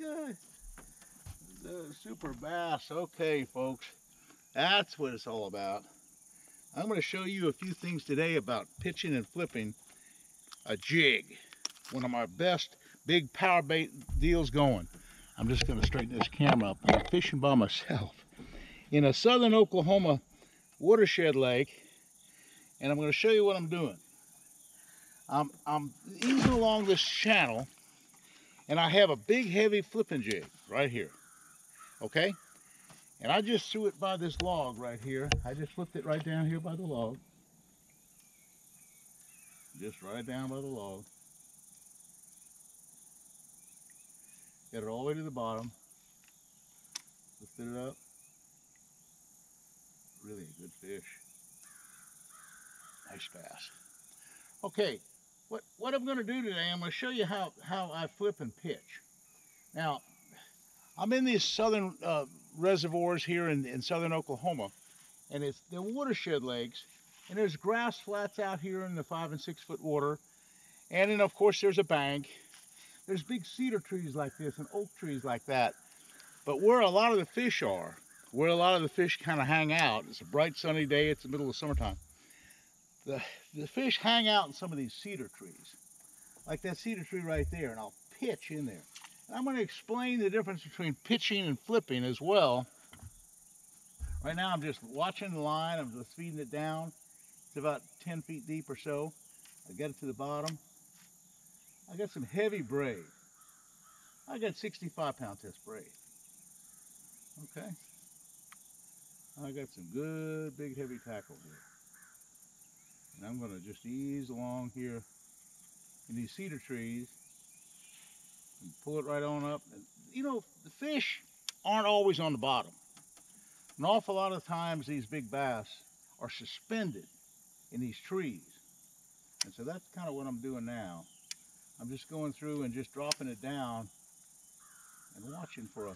good. The super bass. Okay, folks. That's what it's all about. I'm going to show you a few things today about pitching and flipping a jig. One of my best big power bait deals going. I'm just going to straighten this camera up. I'm fishing by myself in a southern Oklahoma watershed lake, and I'm going to show you what I'm doing. I'm easing along this channel, and I have a big heavy flipping jig right here. Okay? And I just threw it by this log right here. I just flipped it right down here by the log. Just right down by the log. Got it all the way to the bottom. Lifted it up. Really a good fish. Nice bass. Okay, what I'm going to do today, I'm going to show you how I flip and pitch. Now, I'm in these southern reservoirs here in southern Oklahoma, and they're watershed lakes, and there's grass flats out here in the 5 and 6 foot water, and then of course there's a bank. There's big cedar trees like this and oak trees like that. But where a lot of the fish are, where a lot of the fish kind of hang out, it's a bright sunny day, it's the middle of summertime, the fish hang out in some of these cedar trees, like that cedar tree right there, and I'll pitch in there. And I'm going to explain the difference between pitching and flipping as well. Right now I'm just watching the line, I'm just feeding it down. It's about 10 feet deep or so. I got it to the bottom. I got some heavy braid. I got 65-pound test braid. Okay. I got some good big heavy tackle here. And I'm going to just ease along here in these cedar trees and pull it right on up. And, you know, the fish aren't always on the bottom. An awful lot of times these big bass are suspended in these trees. And so that's kind of what I'm doing now. I'm just going through and just dropping it down and watching for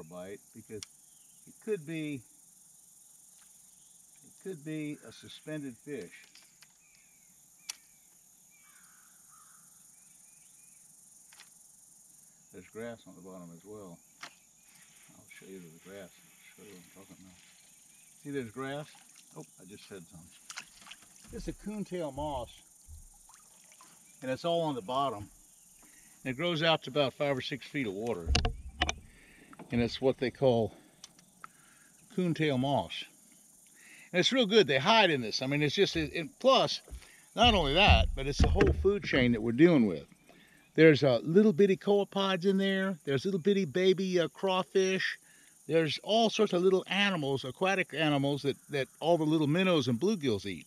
a bite, because it could be a suspended fish. There's grass on the bottom as well. I'll show you the grass. I'll show you what I'm talking about. See, there's grass. Oh, I just said something. It's a coontail moss, and it's all on the bottom. And it grows out to about 5 or 6 feet of water, and it's what they call coontail moss. And it's real good. They hide in this. I mean, it's just, plus, not only that, but it's the whole food chain that we're dealing with. There's little bitty copepods in there. There's little bitty baby crawfish. There's all sorts of little animals, aquatic animals that all the little minnows and bluegills eat.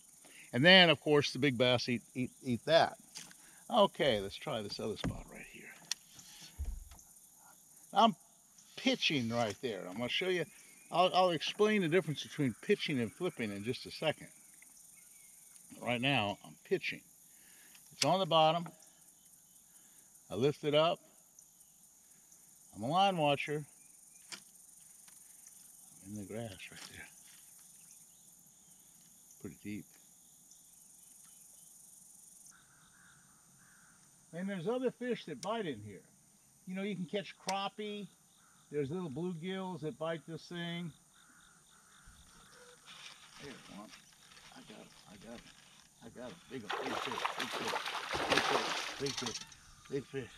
And then, of course, the big bass eat that. Okay, let's try this other spot right here. I'm pitching right there. I'm going to show you. I'll explain the difference between pitching and flipping in just a second. Right now, I'm pitching. It's on the bottom. I lift it up. I'm a line watcher. I'm in the grass right there. Pretty deep. And there's other fish that bite in here. You know, you can catch crappie. There's little bluegills that bite this thing. There's one. I got him. Big fish. Big fish. Big fish.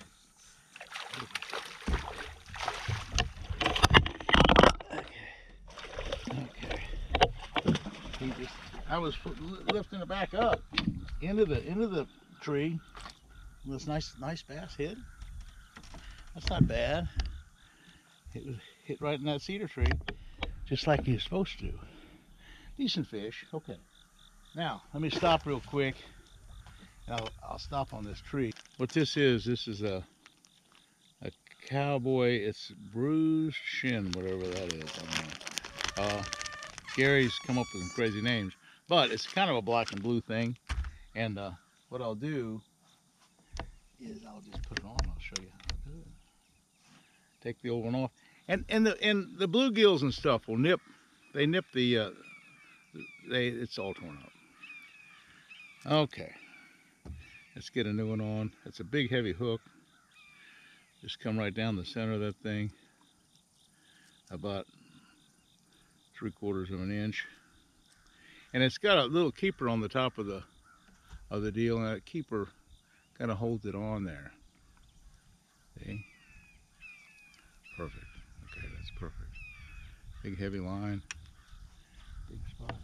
Okay. I was lifting it back up into the tree. This nice bass hit. That's not bad. It was hit right in that cedar tree, just like you're supposed to. Decent fish. Okay. Now let me stop real quick. And I'll stop on this tree. What this is a cowboy. It's bruised shin, whatever that is. I don't know. Gary's come up with some crazy names, but it's kind of a black and blue thing. And what I'll do is I'll just put it on. I'll show you how to do it. Take the old one off, and the bluegills and stuff will nip. They nip the. It's all torn up. Okay, let's get a new one on. It's a big heavy hook. Just come right down the center of that thing, about 3/4 of an inch. And it's got a little keeper on the top of the deal, and that keeper kind of holds it on there. See? Perfect. Okay, that's perfect. Big heavy line, big spot.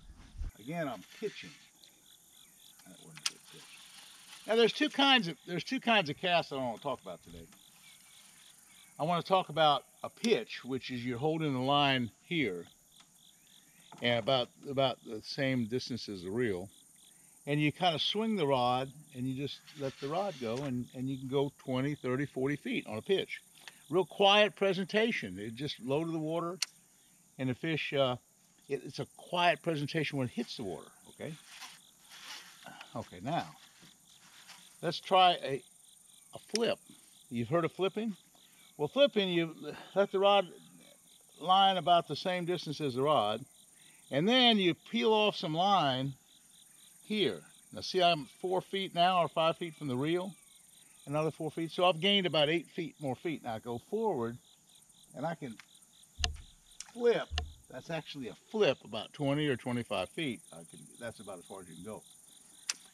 Again, I'm pitching. That wasn't a good pitch. Now there's two kinds of casts I want to talk about today. I want to talk about a pitch, which is you're holding the line here, and about the same distance as the reel, and you kind of swing the rod, and you just let the rod go, and you can go 20, 30, 40 feet on a pitch. Real quiet presentation. It just low to the water, and the fish, it's a quiet presentation when it hits the water, okay? Okay, now, let's try a flip. You've heard of flipping? Well, flipping, you let the rod line about the same distance as the rod, and then you peel off some line here. Now see, I'm 4 feet now, or 5 feet from the reel, another 4 feet. So I've gained about 8 feet more feet. Now I go forward, and I can flip. That's actually a flip about 20 or 25 feet. That's about as far as you can go.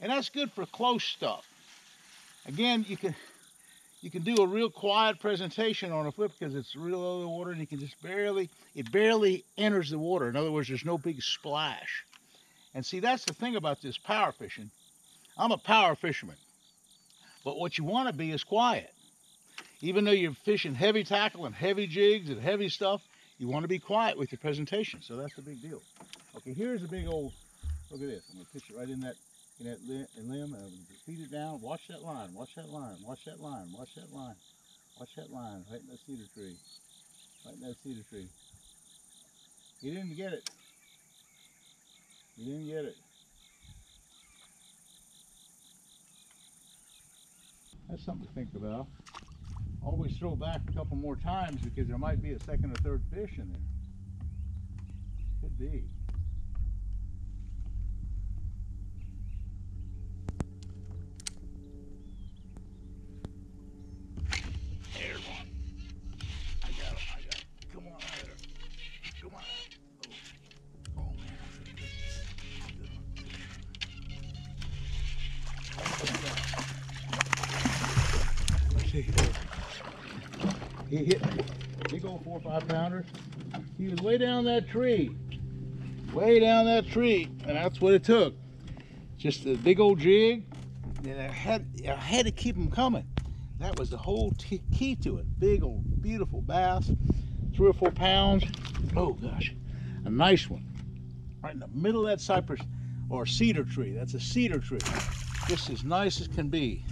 And that's good for close stuff. Again, you can do a real quiet presentation on a flip because it's real low in the water, and you can just it barely enters the water. In other words, there's no big splash. And see, that's the thing about this power fishing. I'm a power fisherman, but what you want to be is quiet. Even though you're fishing heavy tackle and heavy jigs and heavy stuff, you want to be quiet with your presentation. So that's the big deal. Okay, here's a big old, look at this. I'm going to pitch it right in that limb, and I'm going to feed it down. Watch that line, watch that line, watch that line, watch that line, watch that line, right in that cedar tree, right in that cedar tree. He didn't get it. He didn't get it. That's something to think about. Always throw back a couple more times because there might be a second or third fish in there. Could be. There's one. I got him. Come on out there. Come on. Oh man. Let's see. He hit me. Big old 4 or 5 pounders. He was way down that tree. Way down that tree. And that's what it took. Just a big old jig. And I had to keep him coming. That was the whole key to it. Big old beautiful bass. 3 or 4 pounds. Oh gosh. A nice one. Right in the middle of that cypress or cedar tree. That's a cedar tree. Just as nice as can be.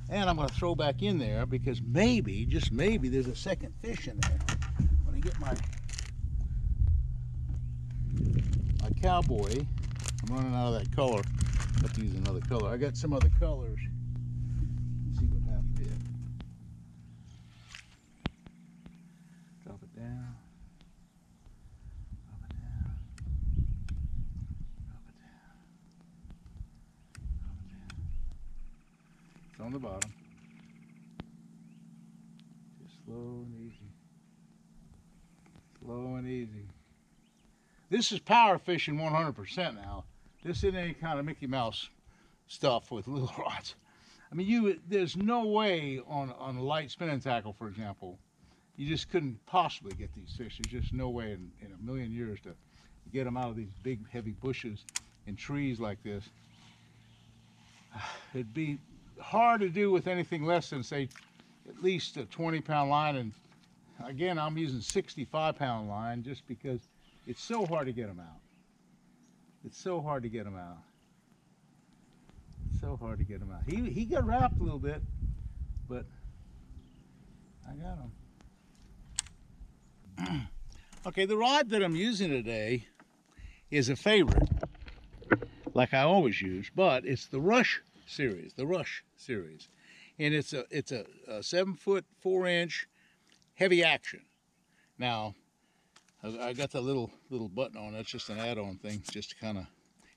And I'm going to throw back in there because maybe, just maybe, there's a second fish in there. I'm going to get my cowboy. I'm running out of that color. I have to use another color. I got some other colors. Let's see what happens here. Drop it down. Drop it down. Drop it down. Drop it down. It's on the bottom. Just slow and easy. Slow and easy. This is power fishing 100% now. This isn't any kind of Mickey Mouse stuff with little rods. I mean, there's no way on a light spinning tackle, for example, you just couldn't possibly get these fish. There's just no way in a million years to get them out of these big, heavy bushes and trees like this. It'd be hard to do with anything less than, say, at least a 20-pound line. And again, I'm using 65-pound line just because it's so hard to get them out. It's so hard to get them out. It's so hard to get them out. He got wrapped a little bit, but I got him. Okay, the rod that I'm using today is a favorite, like I always use, but it's the Rush series, and it's a 7-foot 4-inch heavy action. Now, I got the little button on. That's just an add-on thing, just to kind of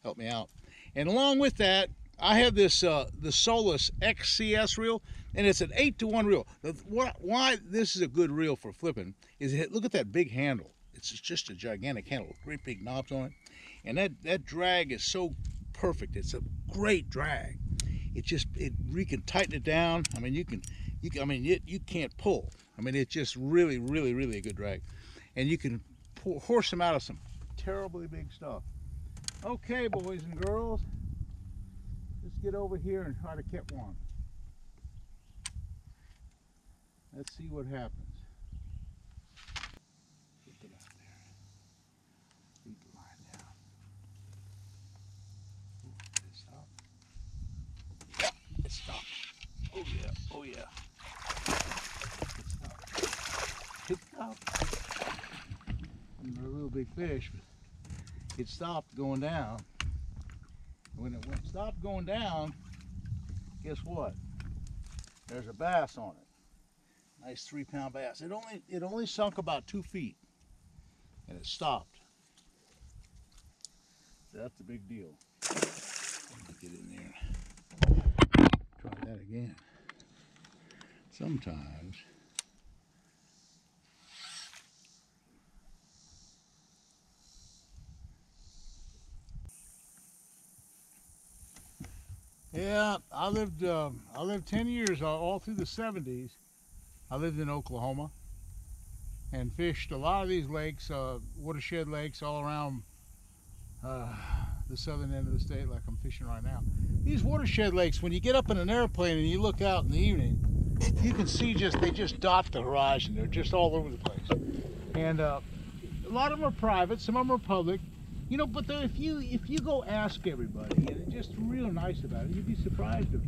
help me out. And along with that, I have this the Solus XCS reel, and it's an 8-to-1 reel. Why this is a good reel for flipping is look at that big handle. It's just a gigantic handle, great big knobs on it, and that drag is so perfect. It's a great drag. You can tighten it down. I mean, you can't pull. I mean, it's just really a good drag, and you can horse them out of some terribly big stuff. Okay, boys and girls, let's get over here and try to catch one. Let's see what happens. Get it out there. Leave the line down. Ooh, did it stop? Yeah, it stopped. Oh yeah, oh yeah. It stopped. It stopped. They're a real big fish, but it stopped going down. When it stopped going down, guess what? There's a bass on it. Nice 3-pound bass. It only sunk about 2 feet, and it stopped. So that's a big deal. Let me get in there. Try that again. Sometimes. Yeah, I lived 10 years all through the 70s. I lived in Oklahoma and fished a lot of these lakes, watershed lakes all around the southern end of the state, like I'm fishing right now. These watershed lakes, when you get up in an airplane and you look out in the evening, you can see they just dot the horizon. They're just all over the place. And a lot of them are private, some of them are public. You know, but if you go ask everybody, and it's just real nice about it, you'd be surprised of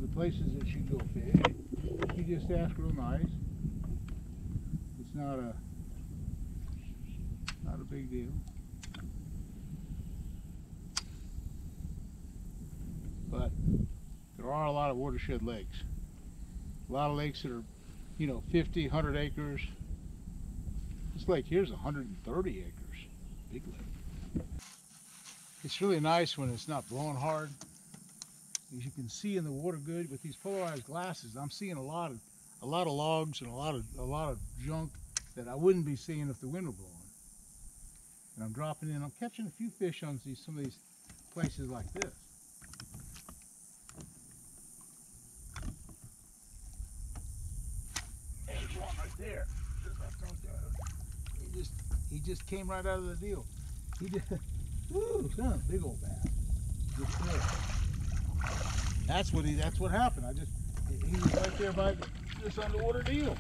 the places that you can go fish. You just ask real nice. It's not a big deal. But there are a lot of watershed lakes. A lot of lakes that are, 50, 100 acres. This lake here is 130 acres. Big lake. It's really nice when it's not blowing hard. As you can see in the water good with these polarized glasses, I'm seeing a lot of logs and a lot of junk that I wouldn't be seeing if the wind were blowing. And I'm dropping in. I'm catching a few fish on some of these places like this. There's one right there. He just came right out of the deal. He just, woo, son, big old bass. Just there. That's what happened. He was right there by this underwater deal.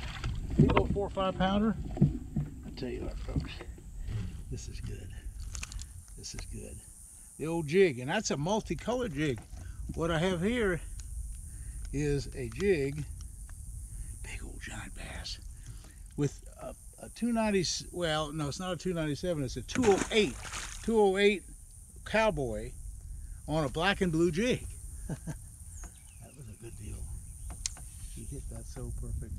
Big old 4 or 5 pounder. I tell you what, folks, this is good. This is good. The old jig, and that's a multicolored jig. What I have here is a jig, big old giant bass, with a 290. Well, no, it's not a 297. It's a 208 cowboy on a black and blue jig. That was a good deal. He hit that so perfect.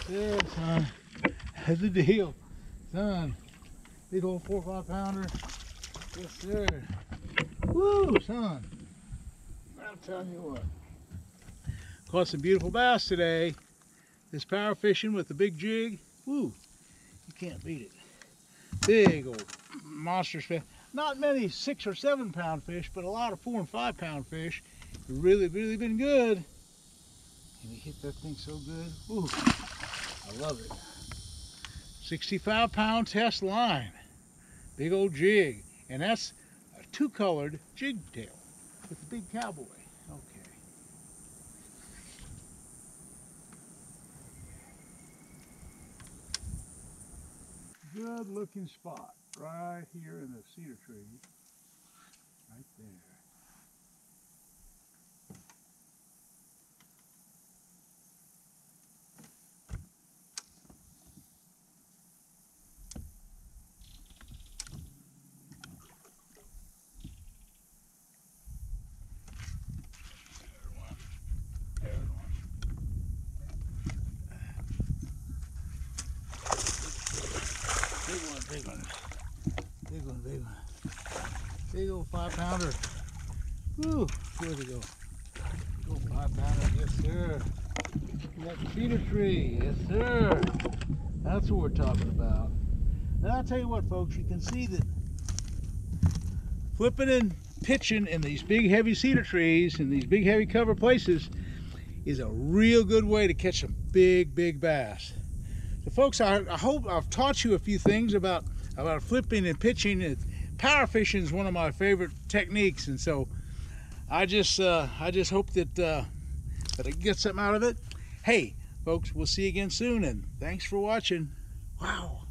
Yeah, son. That's the deal. Son. Big old 4 or 5 pounder. Yes, sir. Woo, son. I'm telling you what. Caught some beautiful bass today. This power fishing with the big jig. Woo. You can't beat it. Big old monster fish. Not many 6 or 7 pound fish, but a lot of 4 and 5 pound fish. Really been good. And he hit that thing so good. Woo. I love it. 65-pound test line. Big old jig. And that's a 2-colored jig tail with a big cowboy. Okay. good looking spot right here in the cedar tree. Right there. Big one. Big one, big one. Big old 5-pounder. Whew, where'd it go? Big old 5-pounder, yes sir. That cedar tree, yes sir. That's what we're talking about. And I'll tell you what folks, you can see that flipping and pitching in these big heavy cedar trees and these big heavy cover places is a real good way to catch some big bass. So folks, I hope I've taught you a few things about flipping and pitching. Power fishing is one of my favorite techniques, and so I just hope that I get something out of it. Hey folks, we'll see you again soon, and thanks for watching. Wow.